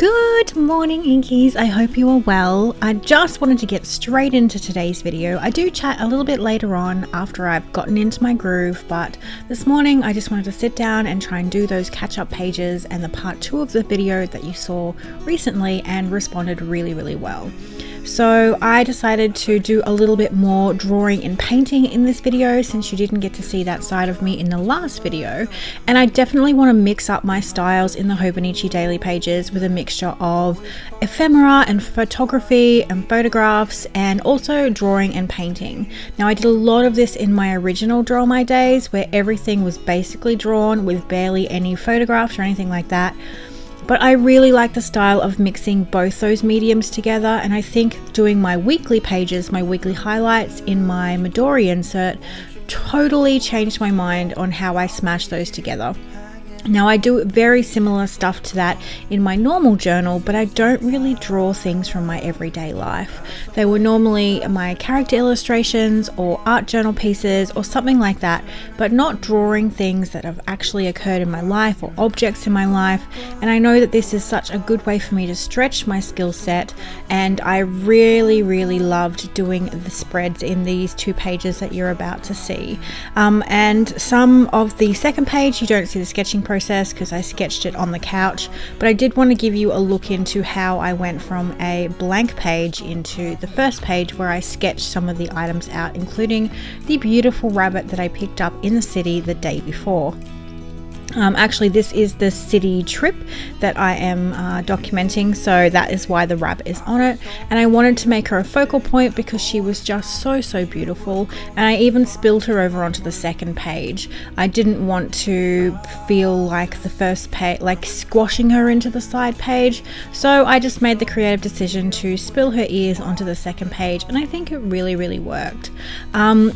Good morning, Inkies. I hope you are well. I just wanted to get straight into today's video. I do chat a little bit later on after I've gotten into my groove, but this morning I just wanted to sit down and try and do those catch-up pages and the part 2 of the video that you saw recently and responded really well. So I decided to do a little bit more drawing and painting in this video since you didn't get to see that side of me in the last video, and I definitely want to mix up my styles in the Hobonichi daily pages with a mixture of ephemera and photography and photographs and also drawing and painting. Now I did a lot of this in my original Draw My Days where everything was basically drawn with barely any photographs or anything like that. But I really like the style of mixing both those mediums together, and I think doing my weekly pages, my weekly highlights in my Midori insert totally changed my mind on how I smash those together. Now I do very similar stuff to that in my normal journal, but I don't really draw things from my everyday life. They were normally my character illustrations or art journal pieces or something like that, but not drawing things that have actually occurred in my life or objects in my life. And I know that this is such a good way for me to stretch my skill set, and I really loved doing the spreads in these 2 pages that you're about to see. And some of the second page you don't see the sketching process because I sketched it on the couch, but I did want to give you a look into how I went from a blank page into the first page where I sketched some of the items out, including the beautiful rabbit that I picked up in the city the day before. Actually, this is the city trip that I am documenting, so that is why the rabbit is on it, and I wanted to make her a focal point because she was just so beautiful, and I even spilled her over onto the second page. I didn't want to feel like the first page, like squashing her into the side page, so I just made the creative decision to spill her ears onto the second page, and I think it really worked.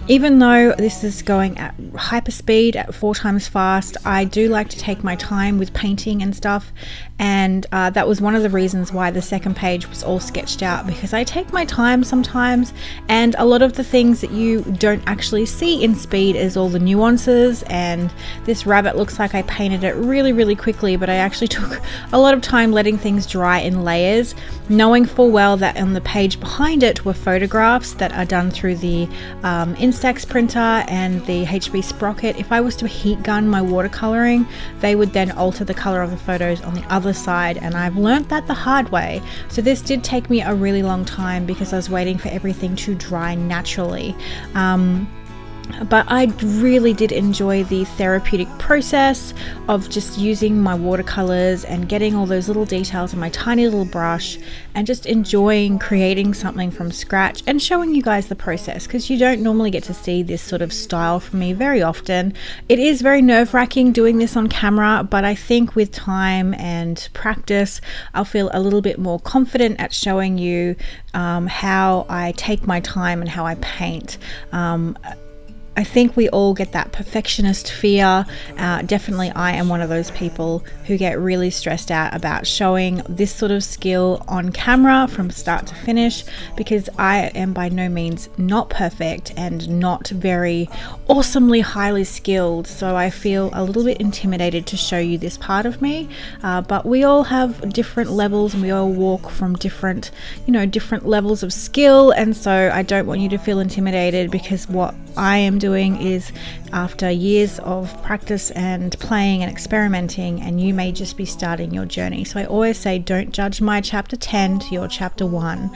Even though this is going at hyper speed at 4 times fast, I do like to take my time with painting and stuff, and that was one of the reasons why the second page was all sketched out, because I take my time sometimes, and a lot of the things that you don't actually see in speed is all the nuances. And this rabbit looks like I painted it really quickly, but I actually took a lot of time letting things dry in layers, knowing full well that on the page behind it were photographs that are done through the Instax printer and the HB Sprocket. If I was to heat gun my watercoloring, they would then alter the color of the photos on the other side, and I've learnt that the hard way. So this did take me a really long time because I was waiting for everything to dry naturally. But I really did enjoy the therapeutic process of just using my watercolors and getting all those little details in my tiny little brush and just enjoying creating something from scratch and showing you guys the process, because you don't normally get to see this sort of style from me very often. It is very nerve-wracking doing this on camera, but I think with time and practice I'll feel a little bit more confident at showing you how I take my time and how I paint. I think we all get that perfectionist fear. Definitely I am one of those people who get really stressed out about showing this sort of skill on camera from start to finish, because I am by no means not perfect and not very awesomely highly skilled, so I feel a little bit intimidated to show you this part of me. But we all have different levels and we all walk from different levels of skill, and so I don't want you to feel intimidated, because what I am doing is after years of practice and playing and experimenting, and you may just be starting your journey. So I always say don't judge my chapter 10 to your chapter 1,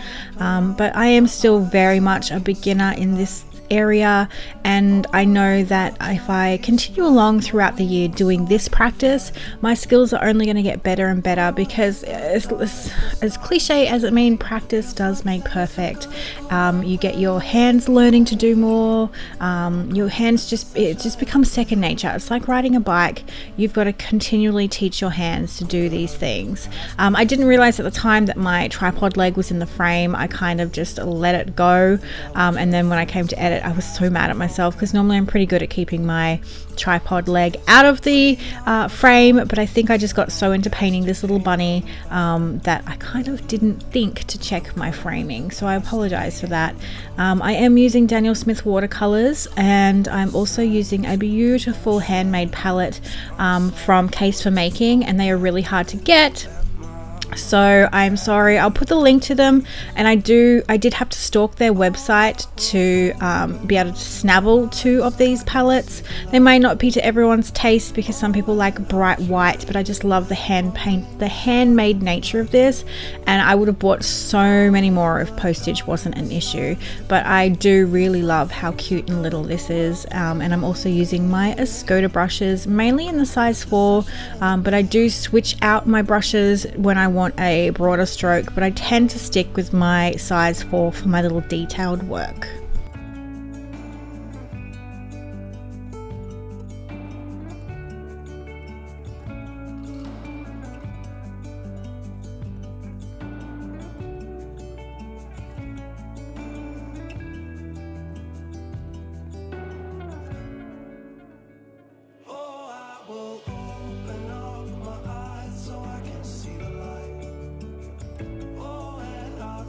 but I am still very much a beginner in this area, and I know that if I continue along throughout the year doing this practice, my skills are only going to get better and better, because as cliche as it means, practice does make perfect. You get your hands learning to do more, your hands it just becomes second nature. It's like riding a bike. You've got to continually teach your hands to do these things. I didn't realize at the time that my tripod leg was in the frame. I kind of just let it go, and then when I came to edit I was so mad at myself, because normally I'm pretty good at keeping my tripod leg out of the frame, but I think I just got so into painting this little bunny that I kind of didn't think to check my framing, so I apologize for that. I am using Daniel Smith watercolors, and I'm also using a beautiful handmade palette from Case for Making, and they are really hard to get. So I'm sorry. I'll put the link to them, and I did have to stalk their website to be able to snavel 2 of these palettes. They may not be to everyone's taste because some people like bright white, but I just love the handmade nature of this, and I would have bought so many more if postage wasn't an issue. But I do really love how cute and little this is, and I'm also using my Escoda brushes, mainly in the size 4, but I do switch out my brushes when I want a broader stroke, but I tend to stick with my size 4 for my little detailed work.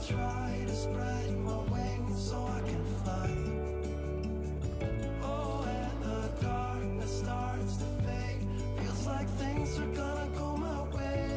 Try to spread my wings so I can fly. Oh, and the darkness starts to fade. Feels like things are gonna go my way.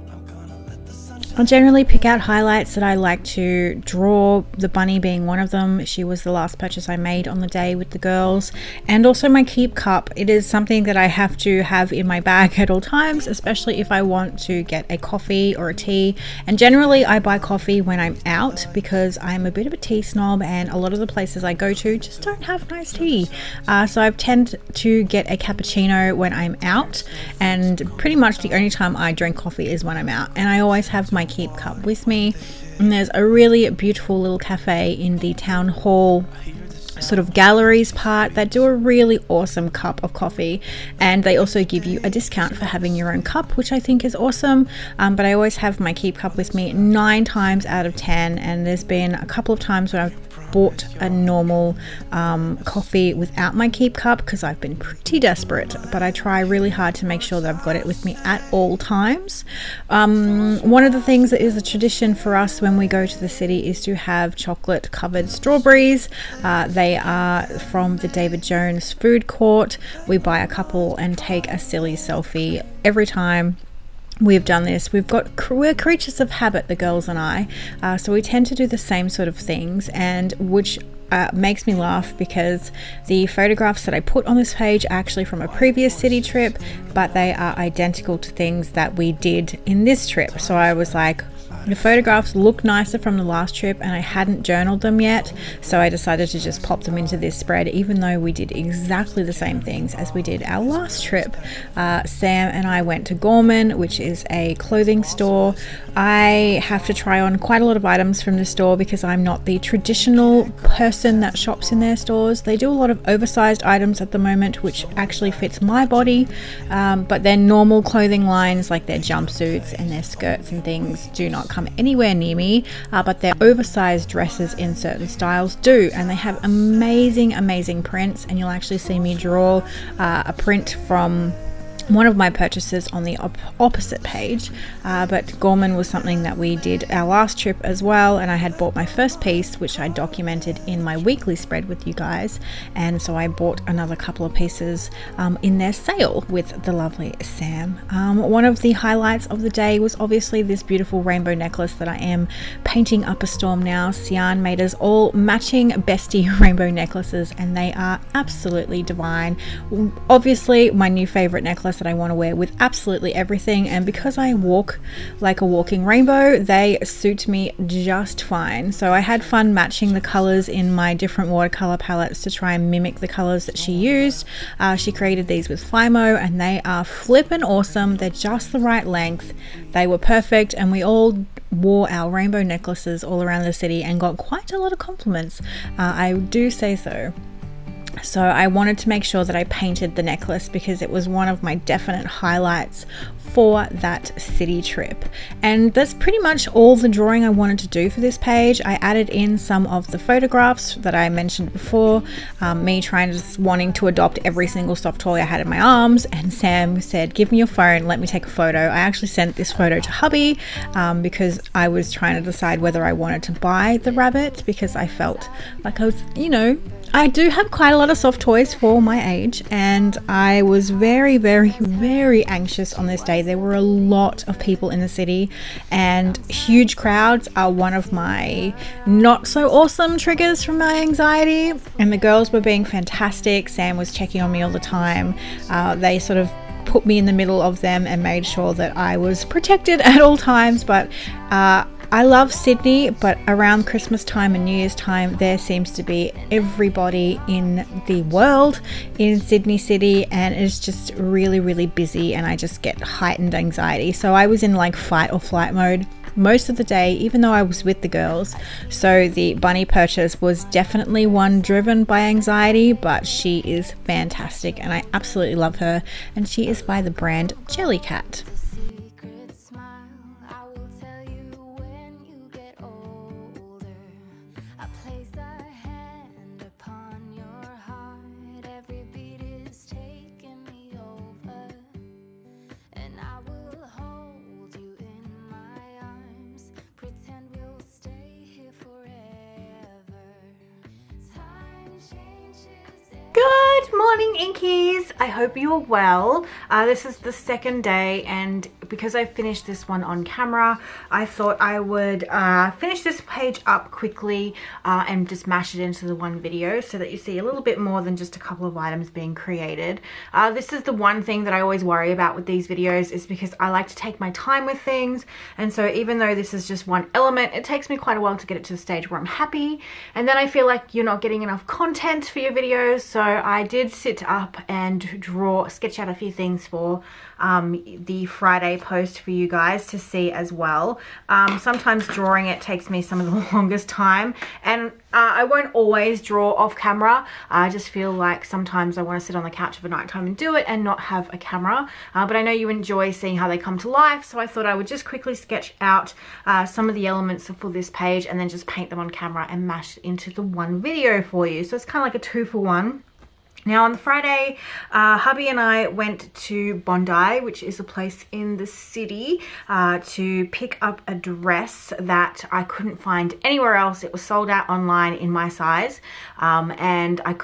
I'm gonna let the sun shine. I'll generally pick out highlights that I like to draw, the bunny being one of them. She was the last purchase I made on the day with the girls. And also my keep cup. It is something that I have to have in my bag at all times, especially if I want to get a coffee or a tea. And generally I buy coffee when I'm out because I'm a bit of a tea snob, and a lot of the places I go to just don't have nice tea. So I tend to get a cappuccino when I'm out, and pretty much the only time I drink coffee is when I'm out. And I always have my keep cup with me. And there's a really beautiful little cafe in the town hall sort of galleries part that do a really awesome cup of coffee, and they also give you a discount for having your own cup, which I think is awesome. But I always have my keep cup with me 9 times out of 10, and there's been a couple of times when I've bought a normal coffee without my keep cup because I've been pretty desperate, but I try really hard to make sure that I've got it with me at all times. One of the things that is a tradition for us when we go to the city is to have chocolate covered strawberries. They are from the David Jones food court. We buy a couple and take a silly selfie every time we've done this. We're creatures of habit, the girls and I, so we tend to do the same sort of things, and which makes me laugh because the photographs that I put on this page are actually from a previous city trip, but they are identical to things that we did in this trip. So I was like, the photographs look nicer from the last trip, and I hadn't journaled them yet, so I decided to just pop them into this spread, even though we did exactly the same things as we did our last trip. Sam and I went to Gorman, which is a clothing store. I have to try on quite a lot of items from the store because I'm not the traditional person that shops in their stores. They do a lot of oversized items at the moment, which actually fits my body, but their normal clothing lines, like their jumpsuits and their skirts and things, do not come anywhere near me, but their oversized dresses in certain styles do, and they have amazing prints. And you'll actually see me draw a print from one of my purchases on the opposite page, but Gorman was something that we did our last trip as well, and I had bought my first piece, which I documented in my weekly spread with you guys, and so I bought another couple of pieces in their sale with the lovely Sam. One of the highlights of the day was obviously this beautiful rainbow necklace that I am painting up a storm now. Sian made us all matching bestie rainbow necklaces, and they are absolutely divine. Obviously my new favorite necklace that I want to wear with absolutely everything, and because I walk like a walking rainbow, they suit me just fine. So I had fun matching the colors in my different watercolor palettes to try and mimic the colors that she used. She created these with Flymo, and they are flippin' awesome. They're just the right length. They were perfect, and we all wore our rainbow necklaces all around the city and got quite a lot of compliments. I do say so. So I wanted to make sure that I painted the necklace because it was one of my definite highlights for that city trip. And that's pretty much all the drawing I wanted to do for this page. I added in some of the photographs that I mentioned before, me wanting to adopt every single soft toy I had in my arms, and Sam said, give me your phone, let me take a photo. I actually sent this photo to hubby because I was trying to decide whether I wanted to buy the rabbit, because I felt like I was, I do have quite a lot of soft toys for my age, and I was very, very, very anxious on this day. There were a lot of people in the city, and huge crowds are one of my not so awesome triggers from my anxiety. And the girls were being fantastic. Sam was checking on me all the time. They sort of put me in the middle of them and made sure that I was protected at all times. But I love Sydney, but around Christmas time and New Year's time, there seems to be everybody in the world in Sydney City, and it's just really, really busy, and I just get heightened anxiety. So I was in like fight or flight mode most of the day, even though I was with the girls. So the bunny purchase was definitely one driven by anxiety, but she is fantastic and I absolutely love her, and she is by the brand Jellycat. Good morning, Inkies. I hope you're well. This is the second day, and because I finished this one on camera, I thought I would finish this page up quickly and just mash it into the one video so that you see a little bit more than just a couple of items being created. This is the one thing that I always worry about with these videos, is because I like to take my time with things, and so even though this is just one element, it takes me quite a while to get it to the stage where I'm happy, and then I feel like you're not getting enough content for your videos. So I did sit up and sketch out a few things for the Friday post for you guys to see as well. Sometimes drawing it takes me some of the longest time, and I won't always draw off camera. I just feel like sometimes I want to sit on the couch of a night time and do it and not have a camera, but I know you enjoy seeing how they come to life, so I thought I would just quickly sketch out some of the elements for this page and then just paint them on camera and mash it into the one video for you. So it's kind of like a 2-for-1. Now on Friday, hubby and I went to Bondi, which is a place in the city, to pick up a dress that I couldn't find anywhere else. It was sold out online in my size, and I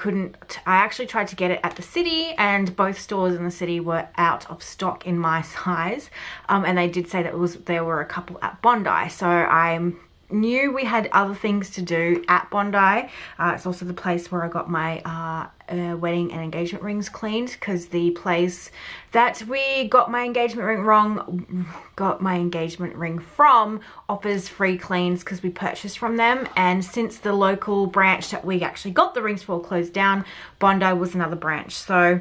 actually tried to get it at the city, and both stores in the city were out of stock in my size, and they did say that there were a couple at Bondi. So I knew we had other things to do at Bondi. It's also the place where I got my wedding and engagement rings cleaned, because the place that we got my engagement ring from offers free cleans because we purchased from them, and since the local branch that we actually got the rings for closed down, Bondi was another branch. So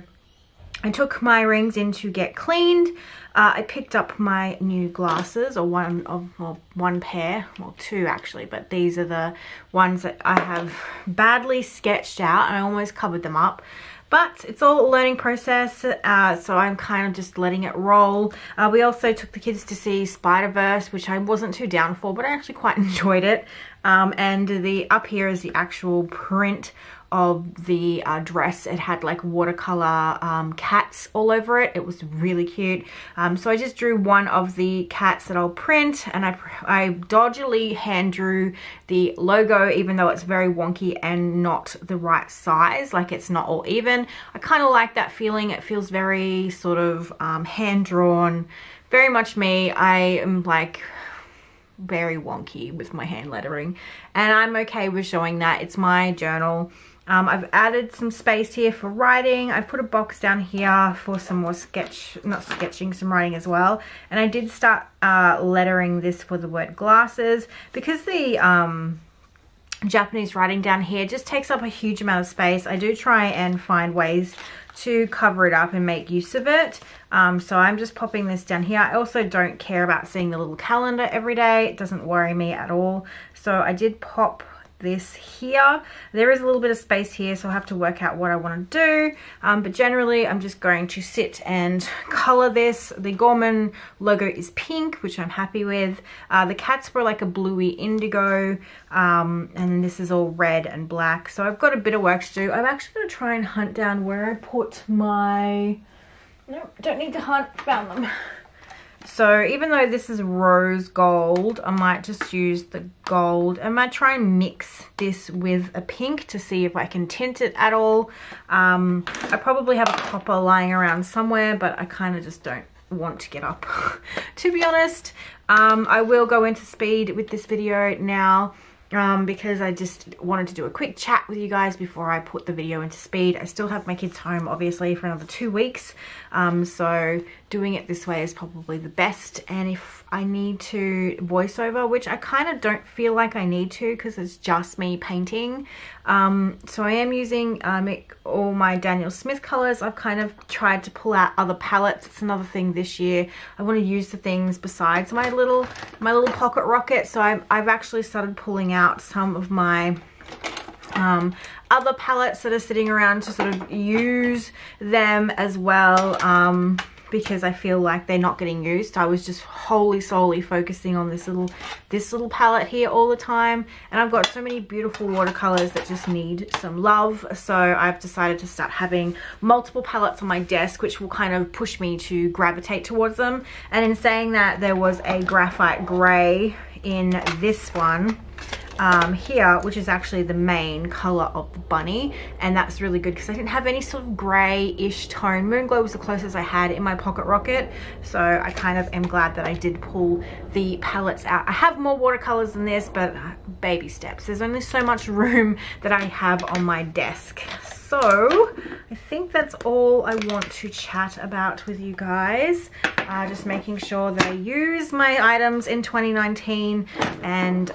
I took my rings in to get cleaned. I picked up my new glasses, or one pair, well, two actually, but these are the ones that I have badly sketched out, and I almost covered them up. But it's all a learning process, so I'm kind of just letting it roll. We also took the kids to see Spider-Verse, which I wasn't too down for, but I actually quite enjoyed it. And up here is the actual print of the dress. It had like watercolor cats all over it. It was really cute. So I just drew one of the cats that I'll print, and I dodgily hand drew the logo, even though it's very wonky and not the right size, like it's not all even. I kind of like that feeling. It feels very sort of hand drawn, very much me. I am like very wonky with my hand lettering, and I'm okay with showing that. It's my journal. I've added some space here for writing. I've put a box down here for some more some writing as well. And I did start lettering this for the word glasses, because the Japanese writing down here just takes up a huge amount of space. I do try and find ways to cover it up and make use of it. So I'm just popping this down here. I also don't care about seeing the little calendar every day. It doesn't worry me at all. So I did pop this here. There is a little bit of space here, so I'll have to work out what I want to do, but generally I'm just going to sit and color this. The Gorman logo is pink, which I'm happy with. The cats were like a bluey indigo, and this is all red and black, so I've got a bit of work to do. I'm actually going to try and hunt down where I put my... No, don't need to hunt, found them. So even though this is rose gold, I might just use the gold. I might try and mix this with a pink to see if I can tint it at all. I probably have a copper lying around somewhere, but I kind of just don't want to get up to be honest. I will go into speed with this video now. Because I just wanted to do a quick chat with you guys before I put the video into speed. I still have my kids home obviously for another 2 weeks, so doing it this way is probably the best. And if I need to voiceover, which I kind of don't feel like I need to because it's just me painting, so I am using all my Daniel Smith colors. I've kind of tried to pull out other palettes. It's another thing this year. I want to use the things besides my little pocket rocket, so I've actually started pulling out some of my other palettes that are sitting around to sort of use them as well, because I feel like they're not getting used. I was just solely focusing on this little palette here all the time, and I've got so many beautiful watercolors that just need some love. So I've decided to start having multiple palettes on my desk, which will kind of push me to gravitate towards them. And in saying that, there was a graphite gray in this one here, which is actually the main color of the bunny, and that's really good because I didn't have any sort of gray-ish tone. Moonglow was the closest I had in my pocket rocket, so I kind of am glad that I did pull the palettes out. I have more watercolors than this, but baby steps. There's only so much room that I have on my desk. So I think that's all I want to chat about with you guys. Just making sure that I use my items in 2019, and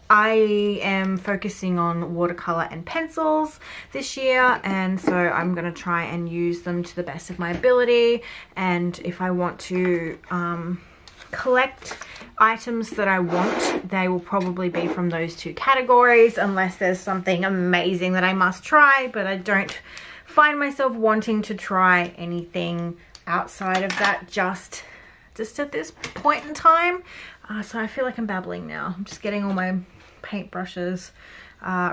I am focusing on watercolor and pencils this year, and so I'm going to try and use them to the best of my ability. And if I want to collect items that I want, they will probably be from those two categories, unless there's something amazing that I must try. But I don't find myself wanting to try anything outside of that just at this point in time. So I feel like I'm babbling now. I'm just getting all my paintbrushes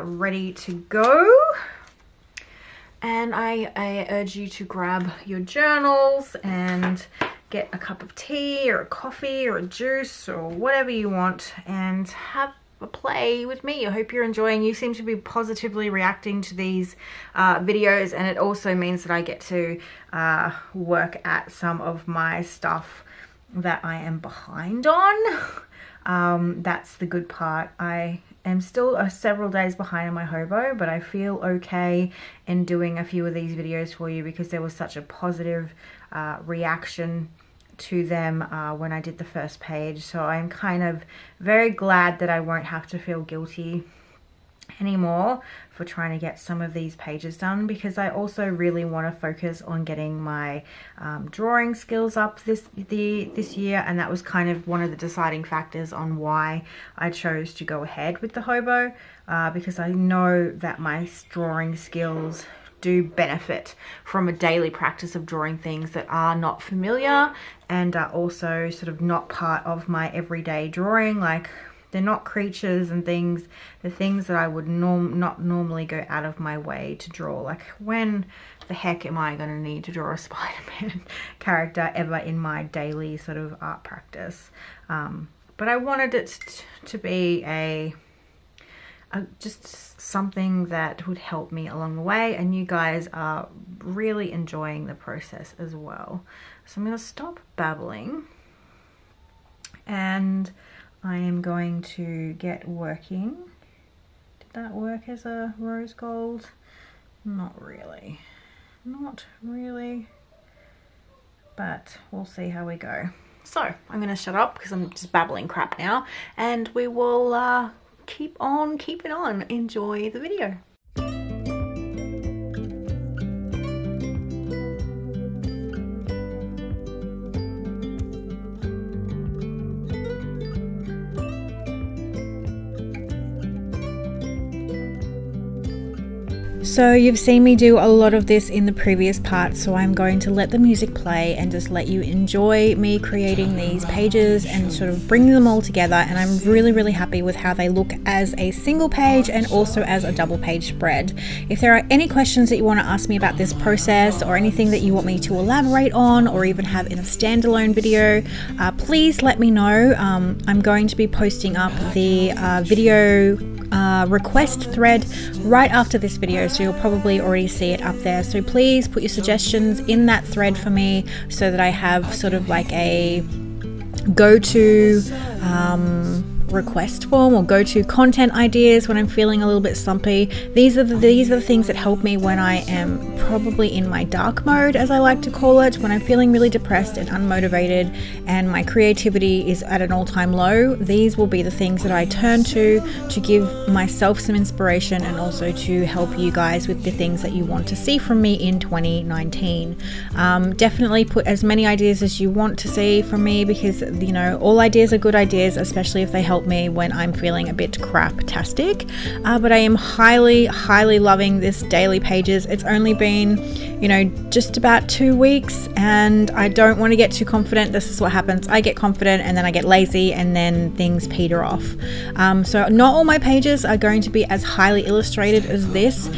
ready to go, and I urge you to grab your journals and get a cup of tea or a coffee or a juice or whatever you want and have a play with me. I hope you're enjoying. You seem to be positively reacting to these videos, and it also means that I get to work at some of my stuff that I am behind on. That's the good part. I am still several days behind on my hobo, but I feel okay in doing a few of these videos for you because there was such a positive reaction to them when I did the first page. So I'm kind of very glad that I won't have to feel guilty anymore for trying to get some of these pages done, because I also really want to focus on getting my drawing skills up this year, and that was kind of one of the deciding factors on why I chose to go ahead with the hobo, because I know that my drawing skills do benefit from a daily practice of drawing things that are not familiar and are also sort of not part of my everyday drawing. Like, they're not creatures and things, the things that I would not normally go out of my way to draw. Like, when the heck am I going to need to draw a Spider-Man character ever in my daily sort of art practice? But I wanted it to be just something that would help me along the way, and you guys are really enjoying the process as well. So I'm going to stop babbling, and I am going to get working. Did that work as a rose gold? Not really. Not really. But we'll see how we go. So I'm going to shut up because I'm just babbling crap now, and we will keep on keeping on. Enjoy the video. So you've seen me do a lot of this in the previous part, so I'm going to let the music play and just let you enjoy me creating these pages and sort of bringing them all together. And I'm really happy with how they look as a single page and also as a double page spread. If there are any questions that you want to ask me about this process or anything that you want me to elaborate on or even have in a standalone video, please let me know. I'm going to be posting up the video request thread right after this video, so you'll probably already see it up there. So please put your suggestions in that thread for me so that I have sort of like a go-to request form or go-to content ideas when I'm feeling a little bit slumpy. These are the things that help me when I am probably in my dark mode, as I like to call it, when I'm feeling really depressed and unmotivated and my creativity is at an all-time low. These will be the things that I turn to give myself some inspiration and also to help you guys with the things that you want to see from me in 2019. Definitely put as many ideas as you want to see from me, because you know, all ideas are good ideas, especially if they help me when I'm feeling a bit crap-tastic. But I am highly loving this daily pages. It's only been, you know, just about 2 weeks, and I don't want to get too confident. This is what happens. I get confident and then I get lazy and then things peter off. So not all my pages are going to be as highly illustrated as this.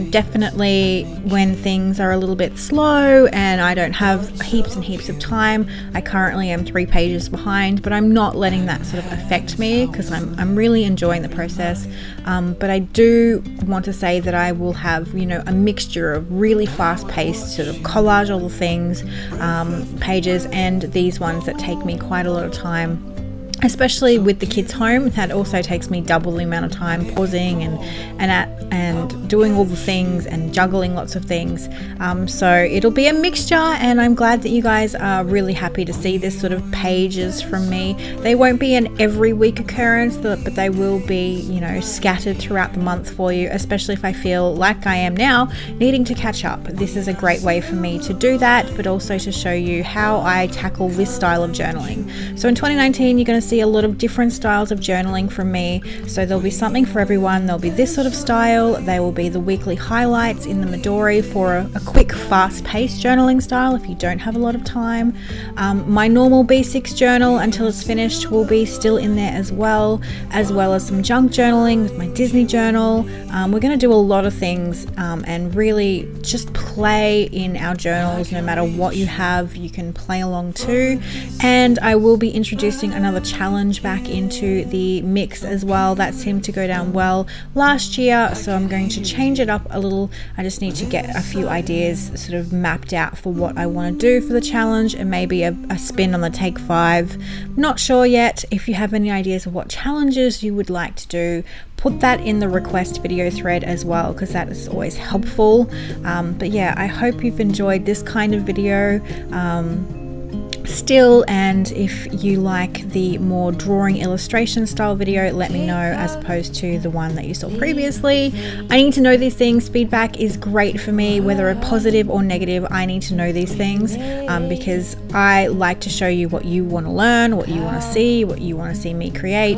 Definitely when things are a little bit slow and I don't have heaps and heaps of time. I currently am 3 pages behind, but I'm not letting that sort of affect me because I'm really enjoying the process. But I do want to say that I will have, you know, a mixture of really fast-paced sort of collage all the things pages and these ones that take me quite a lot of time, especially with the kids home. That also takes me double the amount of time pausing and doing all the things and juggling lots of things. So it'll be a mixture, and I'm glad that you guys are really happy to see this sort of pages from me. They won't be an every week occurrence, but they will be, you know, scattered throughout the month for you, especially if I feel like I am now needing to catch up. This is a great way for me to do that, but also to show you how I tackle this style of journaling. So in 2019, you're going to see a lot of different styles of journaling from me. So there'll be something for everyone. There'll be this sort of style. There will be the weekly highlights in the Midori for a quick, fast-paced journaling style if you don't have a lot of time. My normal B6 journal until it's finished will be still in there as well as some junk journaling with my Disney journal. We're going to do a lot of things and really just play in our journals. No matter what you have, you can play along too. And I will be introducing another challenge back into the mix as well. That seemed to go down well last year, so I'm going to change it up a little. I just need to get a few ideas sort of mapped out for what I want to do for the challenge, and maybe a spin on the take 5. Not sure yet. If you have any ideas of what challenges you would like to do, put that in the request video thread as well, because that is always helpful. But yeah, I hope you've enjoyed this kind of video still, and if you like the more drawing illustration style video, let me know, as opposed to the one that you saw previously. I need to know these things. Feedback is great for me, whether a positive or negative. I need to know these things because I like to show you what you want to learn, what you want to see, what you want to see me create,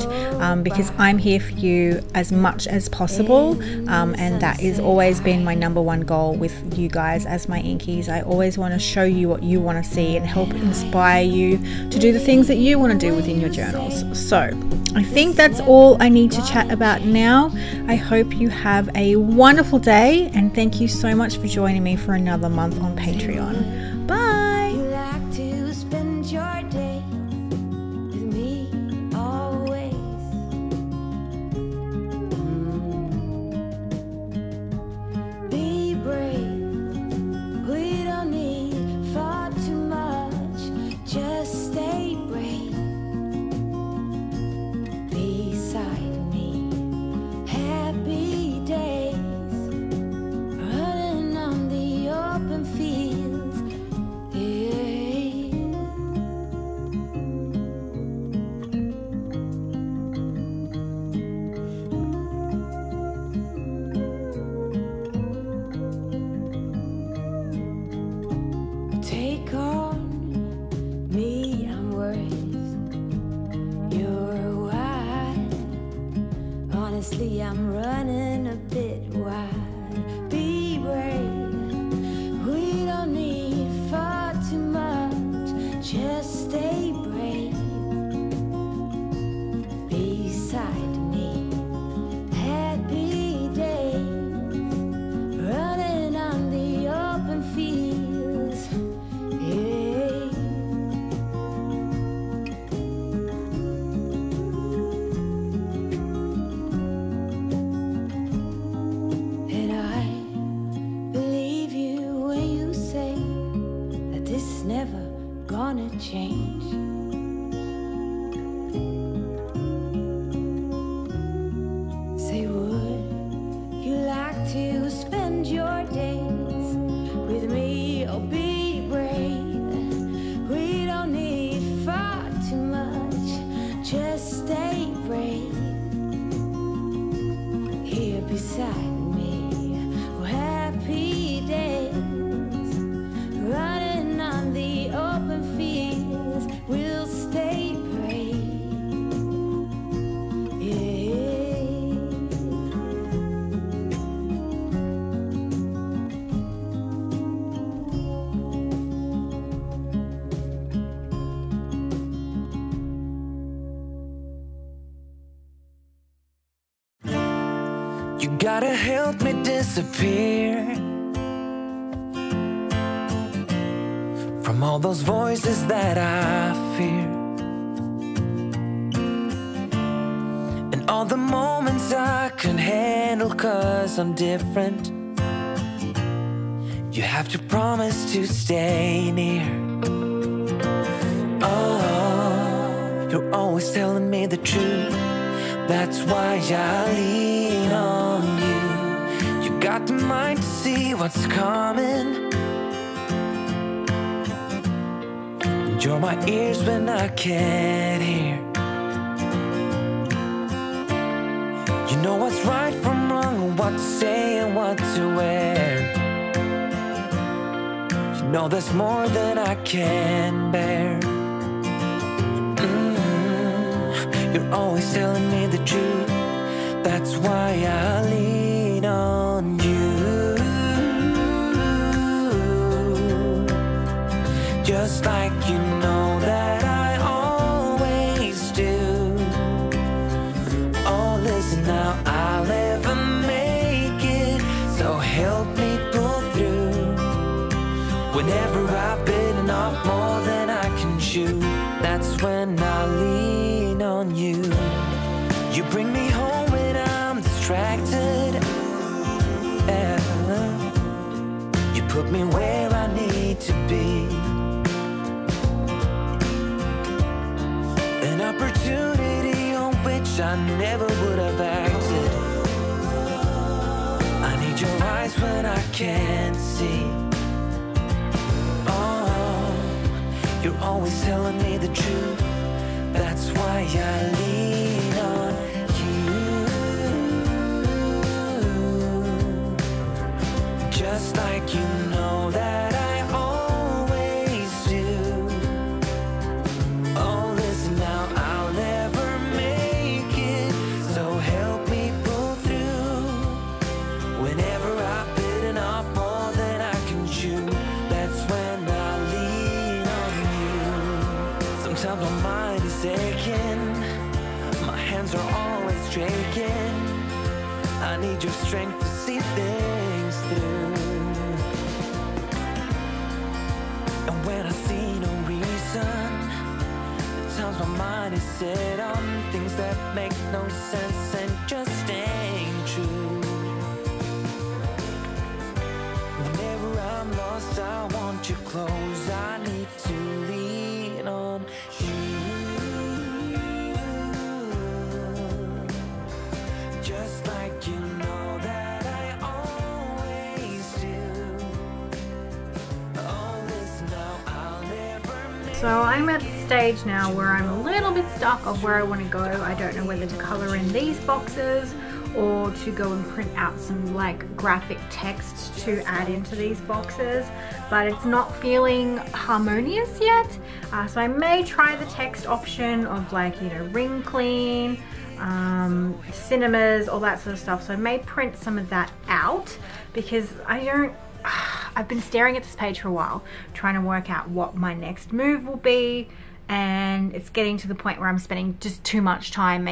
because I'm here for you as much as possible, and that has always been my #1 goal with you guys as my inkies. I always want to show you what you want to see and help inspire you to do the things that you want to do within your journals. So I think that's all I need to chat about now. I hope you have a wonderful day, and thank you so much for joining me for another month on Patreon. Bye. wanna change. Say, would you like to spend your days with me? Or be brave. We don't need far too much, just stay brave. Here beside me, oh, happy days, running on the open fields, we'll stay brave. You gotta help me disappear from all those voices that I fear, and all the moments I can handle 'cause I'm different. You have to promise to stay near. Oh, you're always telling me the truth. That's why I lean on you. You got the mind to see what's coming, and you're my ears when I can't hear. You know what's right from wrong, and what to say and what to wear. You know there's more than I can bear. You're always telling me the truth. That's why I lean on you. Just like you know that I always do. Oh, listen now, I'll never make it, so help me pull through. Whenever I've bitten off more than I can chew, that's when I lean on you. You bring me home when I'm distracted, yeah. You put me where I need to be. An opportunity on which I never would have acted. I need your eyes when I can't see. Oh, you're always telling me the truth. That's why I lean on you. Just like you know that I always do. Oh, listen now, I'll never make it, so help me pull through. Whenever I've bitten off more than I can chew, that's when I lean on you. Sometimes my mind is aching, my hands are always shaking. I need your strength to see things through. And when I see no reason, at times my mind is set on things that make no sense and just ain't true. Whenever I'm lost, I want you close. I need to lean on you. Just like you know that I always do. Oh, listen now, I'll never make. So I'm at the stage now where I'm a little bit stuck of where I want to go. I don't know whether to color in these boxes or to go and print out some like graphic text to add into these boxes, but it's not feeling harmonious yet. So I may try the text option of like, you know, ring clean, cinemas, all that sort of stuff. So I may print some of that out because I've been staring at this page for a while, trying to work out what my next move will be, and it's getting to the point where I'm spending just too much time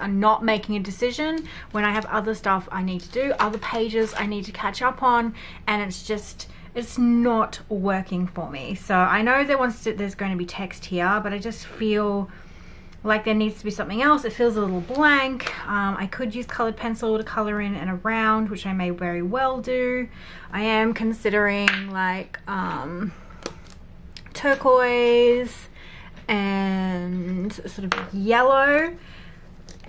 not making a decision when I have other stuff I need to do, other pages I need to catch up on, and it's not working for me. So I know there's going to be text here, but I just feel like there needs to be something else. It feels a little blank. I could use colored pencil to color in and around, which I may very well do. I am considering like turquoise and sort of yellow,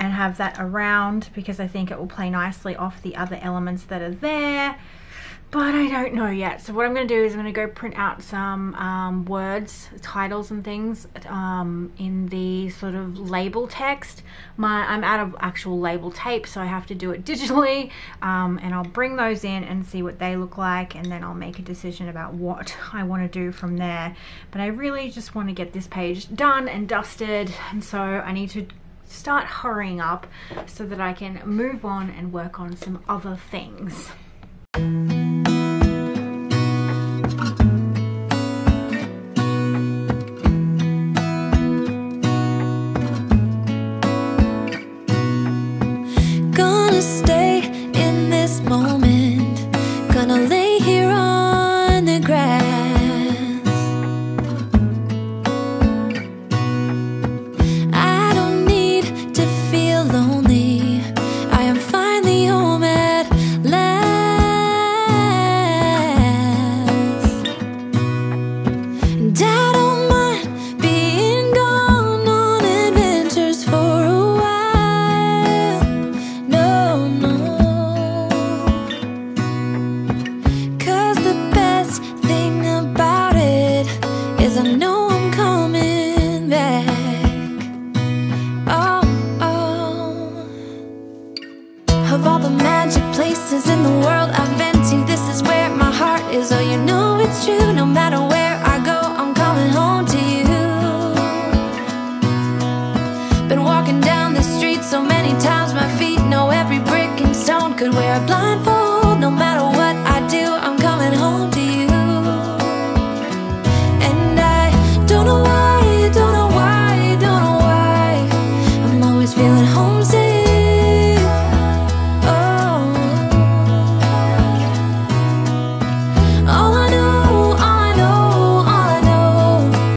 and have that around because I think it will play nicely off the other elements that are there, but I don't know yet. So what I'm going to do is I'm going to go print out some words, titles and things in the sort of label text. I'm out of actual label tape, so I have to do it digitally, and I'll bring those in and see what they look like, and then I'll make a decision about what I want to do from there. But I really just want to get this page done and dusted, and so I need to start hurrying up so that I can move on and work on some other things. Gonna stay in this moment, gonna lay here on the grass. I don't need to feel lonely, I am finally home at last. And I don't mind being gone on adventures for a while. No, no, 'cause the best thing about it is I know I'm coming back. Oh, oh. Of all the magic places in the world I've been to, this is where my heart is. Oh, you know it's true, no matter